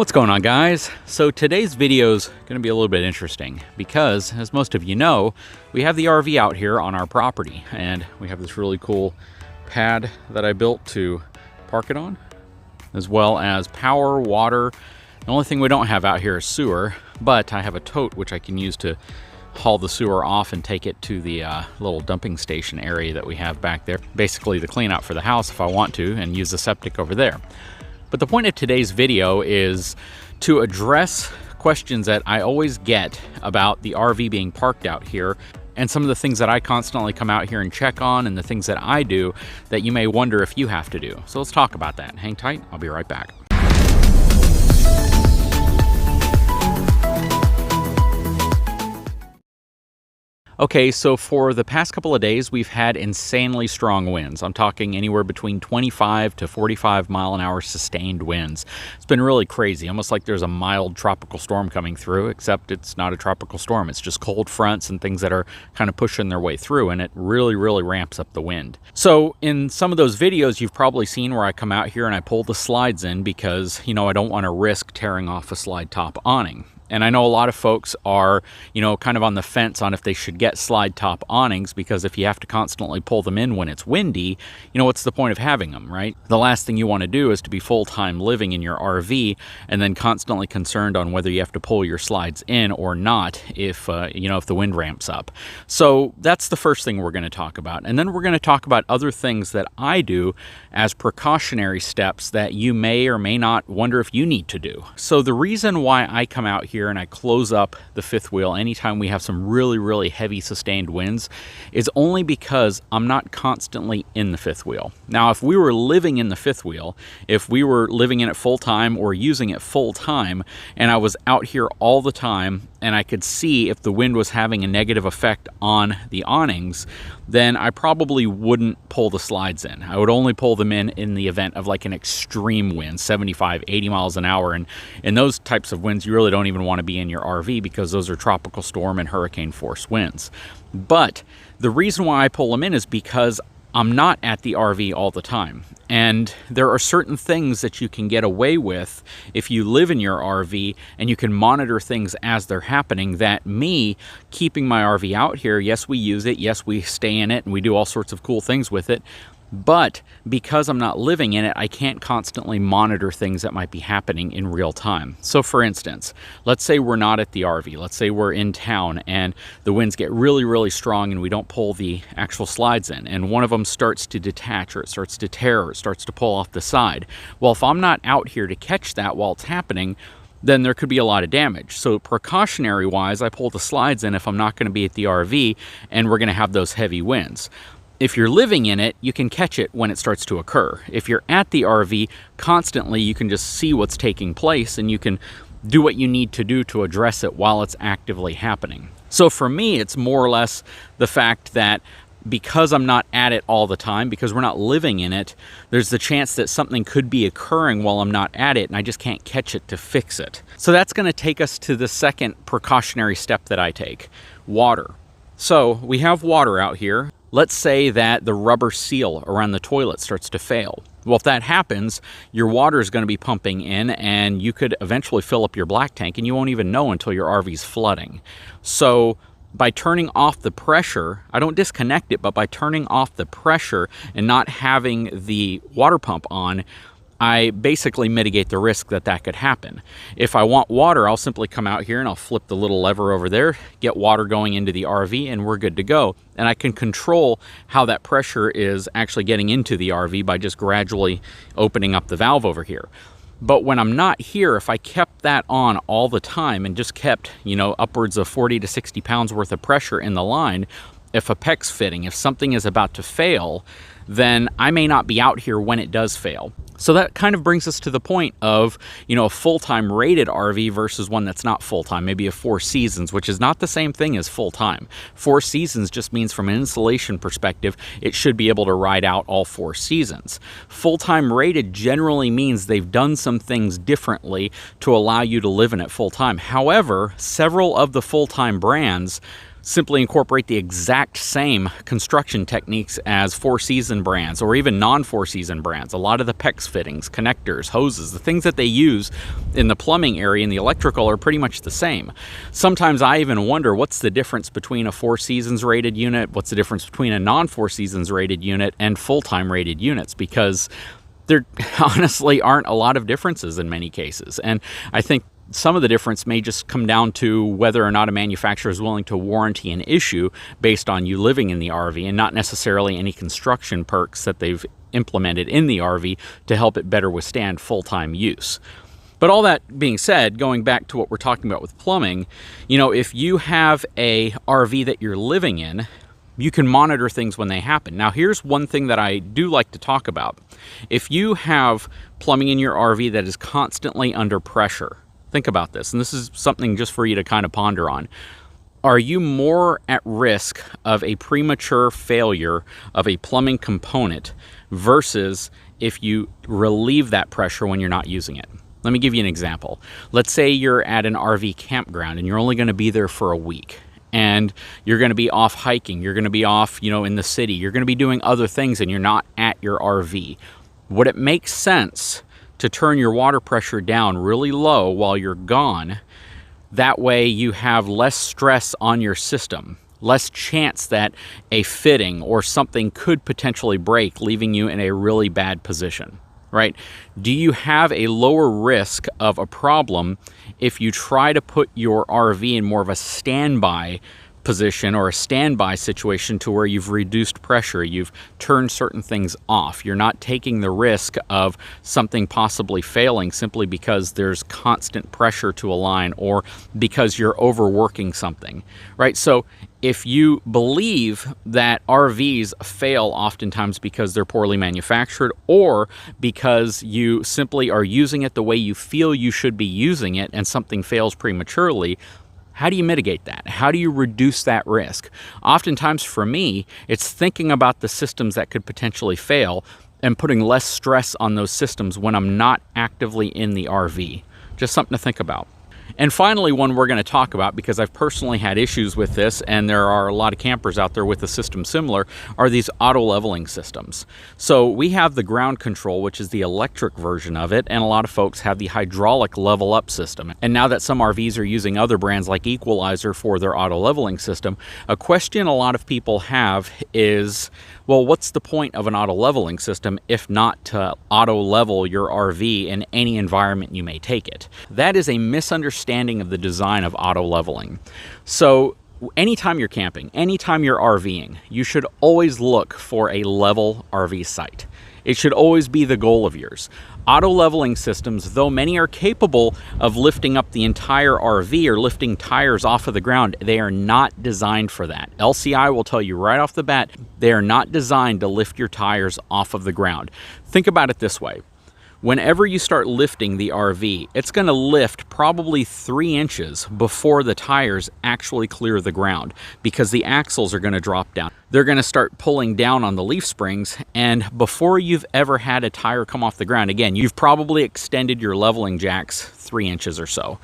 What's going on, guys? So today's video is going to be a little bit interesting because, as most of you know, we have the RV out here on our property and we have this really cool pad that I built to park it on, as well as power, water. The only thing we don't have out here is sewer, but I have a tote which I can use to haul the sewer off and take it to the little dumping station area that we have back there. Basically the clean out for the house if I want to, and use the septic over there. But the point of today's video is to address questions that I always get about the RV being parked out here, and some of the things that I constantly come out here and check on, and the things that I do that you may wonder if you have to do. So let's talk about that. Hang tight, I'll be right back. Okay, so for the past couple of days, we've had insanely strong winds. I'm talking anywhere between 25 to 45 mile an hour sustained winds. It's been really crazy, almost like there's a mild tropical storm coming through, except it's not a tropical storm. It's just cold fronts and things that are kind of pushing their way through, and it really ramps up the wind. So in some of those videos, you've probably seen where I come out here and I pull the slides in because, you know, I don't want to risk tearing off a slide top awning. And I know a lot of folks are, you know, kind of on the fence on if they should get slide top awnings, because if you have to constantly pull them in when it's windy, you know, what's the point of having them, right? The last thing you want to do is to be full-time living in your RV and then constantly concerned on whether you have to pull your slides in or not if, you know, if the wind ramps up. So that's the first thing we're going to talk about. And then we're going to talk about other things that I do as precautionary steps that you may or may not wonder if you need to do. So the reason why I come out here and I close up the fifth wheel anytime we have some really heavy sustained winds is only because I'm not constantly in the fifth wheel. Now, if we were living in the fifth wheel, if we were living in it full time or using it full time, and I was out here all the time and I could see if the wind was having a negative effect on the awnings, then I probably wouldn't pull the slides in. I would only pull them in the event of like an extreme wind, 75, 80 miles an hour. And in those types of winds, you really don't even want to be in your RV because those are tropical storm and hurricane force winds. But the reason why I pull them in is because I'm not at the RV all the time. And there are certain things that you can get away with if you live in your RV and you can monitor things as they're happening, that me keeping my RV out here, yes, we use it, yes, we stay in it, and we do all sorts of cool things with it. But because I'm not living in it, I can't constantly monitor things that might be happening in real time. So for instance, let's say we're not at the RV. Let's say we're in town and the winds get really strong and we don't pull the actual slides in, and one of them starts to detach, or it starts to tear, or it starts to pull off the side. Well, if I'm not out here to catch that while it's happening, then there could be a lot of damage. So precautionary wise, I pull the slides in if I'm not going to be at the RV and we're going to have those heavy winds. If you're living in it, you can catch it when it starts to occur. If you're at the RV constantly, you can just see what's taking place and you can do what you need to do to address it while it's actively happening. So for me, it's more or less the fact that because I'm not at it all the time, because we're not living in it, there's the chance that something could be occurring while I'm not at it and I just can't catch it to fix it. So that's going to take us to the second precautionary step that I take: water. So we have water out here. Let's say that the rubber seal around the toilet starts to fail. Well, if that happens, your water is going to be pumping in and you could eventually fill up your black tank and you won't even know until your RV's flooding. So by turning off the pressure, I don't disconnect it, but by turning off the pressure and not having the water pump on, I basically mitigate the risk that that could happen. If I want water, I'll simply come out here and I'll flip the little lever over there, get water going into the RV, and we're good to go. And I can control how that pressure is actually getting into the RV by just gradually opening up the valve over here. But when I'm not here, if I kept that on all the time and just kept, you know, upwards of 40 to 60 pounds worth of pressure in the line, if a PEX's fitting, if something is about to fail, then I may not be out here when it does fail. So that kind of brings us to the point of, you know, a full-time rated RV versus one that's not full-time, maybe a 4 seasons, which is not the same thing as full-time. 4 seasons just means from an insulation perspective, it should be able to ride out all 4 seasons. Full-time rated generally means they've done some things differently to allow you to live in it full-time. However, several of the full-time brands simply incorporate the exact same construction techniques as four-season brands or even non-four-season brands. A lot of the PEX fittings, connectors, hoses, the things that they use in the plumbing area and the electrical are pretty much the same. Sometimes I even wonder what's the difference between a Four Seasons rated unit, what's the difference between a non-Four Seasons rated unit and full-time rated units, because there honestly aren't a lot of differences in many cases. And I think some of the difference may just come down to whether or not a manufacturer is willing to warranty an issue based on you living in the RV, and not necessarily any construction perks that they've implemented in the RV to help it better withstand full-time use. But all that being said, going back to what we're talking about with plumbing, if you have a RV that you're living in, you can monitor things when they happen. Now, here's one thing that I do like to talk about. If you have plumbing in your RV that is constantly under pressure, think about this, and this is something just for you to kind of ponder on. Are you more at risk of a premature failure of a plumbing component versus if you relieve that pressure when you're not using it? Let me give you an example. Let's say you're at an RV campground and you're only going to be there for a week, and you're going to be off hiking, you're going to be off, in the city, you're going to be doing other things and you're not at your RV. Would it make sense to turn your water pressure down really low while you're gone? That way you have less stress on your system, less chance that a fitting or something could potentially break, leaving you in a really bad position, right? Do you have a lower risk of a problem if you try to put your RV in more of a standby position or a standby situation to where you've reduced pressure, you've turned certain things off, you're not taking the risk of something possibly failing simply because there's constant pressure to align or because you're overworking something, right? So if you believe that RVs fail oftentimes because they're poorly manufactured or because you simply are using it the way you feel you should be using it and something fails prematurely, how do you mitigate that? How do you reduce that risk? Oftentimes for me, it's thinking about the systems that could potentially fail and putting less stress on those systems when I'm not actively in the RV. Just something to think about. And finally, one we're going to talk about, because I've personally had issues with this, and there are a lot of campers out there with a system similar, are these auto leveling systems. So we have the ground control, which is the electric version of it, and a lot of folks have the hydraulic level up system. And now that some RVs are using other brands like Equalizer for their auto leveling system, a question a lot of people have is, well, what's the point of an auto leveling system if not to auto level your RV in any environment you may take it? That is a misunderstanding of the design of auto leveling. So anytime you're camping, anytime you're RVing, you should always look for a level RV site. It should always be the goal of yours. Auto leveling systems, though many are capable of lifting up the entire RV or lifting tires off of the ground, they are not designed for that. LCI will tell you right off the bat, they are not designed to lift your tires off of the ground. Think about it this way. Whenever you start lifting the RV, it's going to lift probably 3 inches before the tires actually clear the ground, because the axles are going to drop down. They're going to start pulling down on the leaf springs, and before you've ever had a tire come off the ground, again, you've probably extended your leveling jacks 3 inches or so.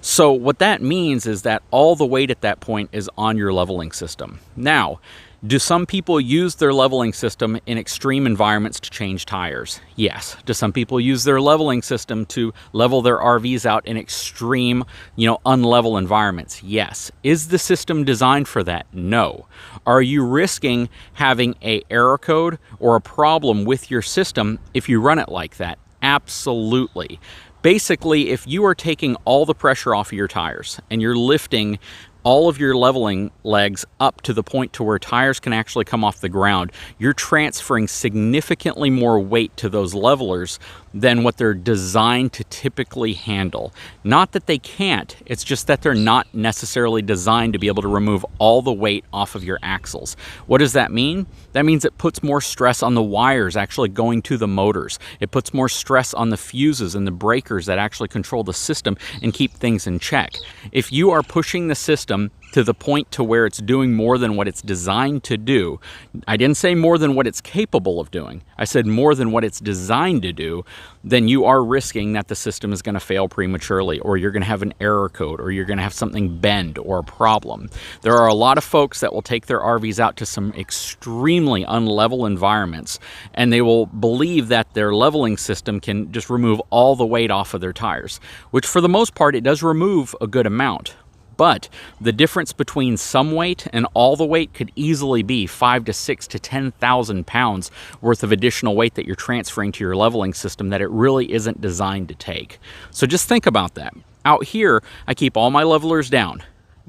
So what that means is that all the weight at that point is on your leveling system. Now, do some people use their leveling system in extreme environments to change tires? Yes. Do some people use their leveling system to level their RVs out in extreme, unlevel environments? Yes. Is the system designed for that? No. Are you risking having an error code or a problem with your system if you run it like that? Absolutely. Basically, if you are taking all the pressure off of your tires and you're lifting all of your leveling legs up to the point to where tires can actually come off the ground, you're transferring significantly more weight to those levelers than what they're designed to typically handle. Not that they can't, it's just that they're not necessarily designed to be able to remove all the weight off of your axles. What does that mean? That means it puts more stress on the wires actually going to the motors. It puts more stress on the fuses and the breakers that actually control the system and keep things in check. If you are pushing the system system to the point to where it's doing more than what it's designed to do, I didn't say more than what it's capable of doing, I said more than what it's designed to do, then you are risking that the system is going to fail prematurely, or you're going to have an error code, or you're going to have something bend or a problem. There are a lot of folks that will take their RVs out to some extremely unlevel environments, and they will believe that their leveling system can just remove all the weight off of their tires, which for the most part it does remove a good amount. But the difference between some weight and all the weight could easily be 5 to 6 to 10,000 pounds worth of additional weight that you're transferring to your leveling system that it really isn't designed to take. So just think about that. Out here, I keep all my levelers down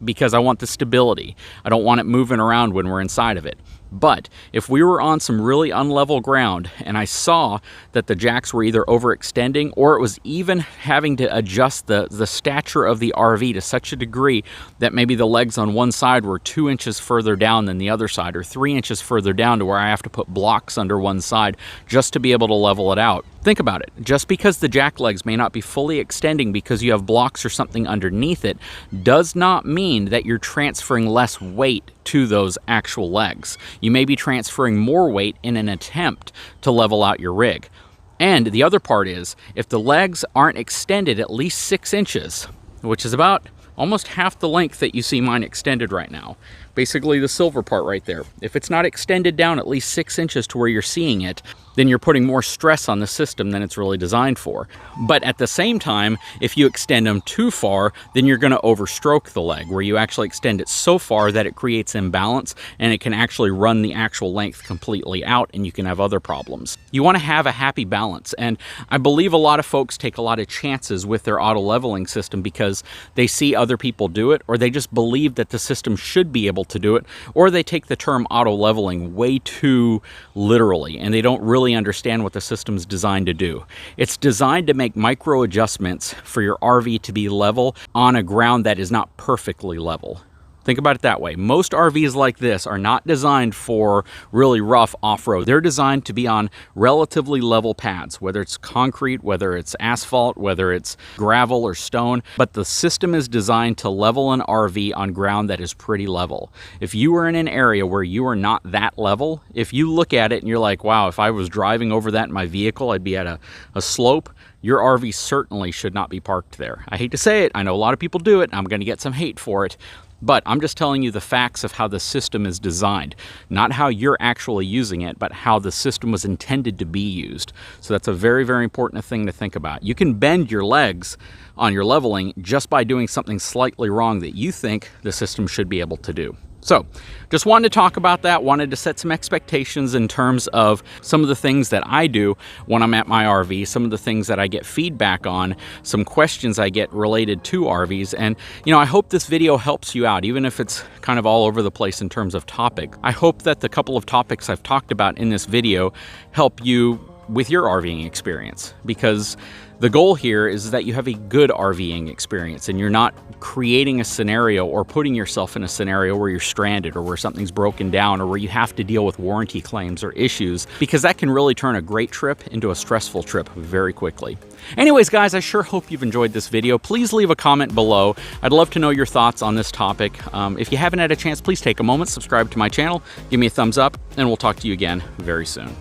because I want the stability. I don't want it moving around when we're inside of it. But if we were on some really unlevel ground and I saw that the jacks were either overextending or it was even having to adjust the stature of the RV to such a degree that maybe the legs on one side were 2 inches further down than the other side, or 3 inches further down to where I have to put blocks under one side just to be able to level it out. Think about it. Just because the jack legs may not be fully extending because you have blocks or something underneath it does not mean that you're transferring less weight to those actual legs. You may be transferring more weight in an attempt to level out your rig. And the other part is, if the legs aren't extended at least 6 inches, which is about almost half the length that you see mine extended right now, basically the silver part right there, if it's not extended down at least 6 inches to where you're seeing it, then you're putting more stress on the system than it's really designed for. But at the same time, if you extend them too far, then you're going to overstroke the leg, where you actually extend it so far that it creates imbalance and it can actually run the actual length completely out, and you can have other problems. You want to have a happy balance, and I believe a lot of folks take a lot of chances with their auto leveling system because they see other people do it, or they just believe that the system should be able to do it, or they take the term auto leveling way too literally and they don't really understand what the system's designed to do. It's designed to make micro adjustments for your RV to be level on a ground that is not perfectly level. Think about it that way. Most RVs like this are not designed for really rough off-road. They're designed to be on relatively level pads, whether it's concrete, whether it's asphalt, whether it's gravel or stone, but the system is designed to level an RV on ground that is pretty level. If you are in an area where you are not that level, if you look at it and you're like, wow, if I was driving over that in my vehicle, I'd be at a slope, your RV certainly should not be parked there. I hate to say it, I know a lot of people do it, and I'm going to get some hate for it, but I'm just telling you the facts of how the system is designed, not how you're actually using it, but how the system was intended to be used. So that's a very, very important thing to think about. You can bend your legs on your leveling just by doing something slightly wrong that you think the system should be able to do. So just wanted to talk about that, wanted to set some expectations in terms of some of the things that I do when I'm at my RV, some of the things that I get feedback on, some questions I get related to RVs. And, you know, I hope this video helps you out, even if it's kind of all over the place in terms of topic. I hope that the couple of topics I've talked about in this video help you with your RVing experience, because the goal here is that you have a good RVing experience and you're not creating a scenario or putting yourself in a scenario where you're stranded or where something's broken down or where you have to deal with warranty claims or issues, because that can really turn a great trip into a stressful trip very quickly. Anyways, guys, I sure hope you've enjoyed this video. Please leave a comment below. I'd love to know your thoughts on this topic. If you haven't had a chance, please take a moment, subscribe to my channel, give me a thumbs up, and we'll talk to you again very soon.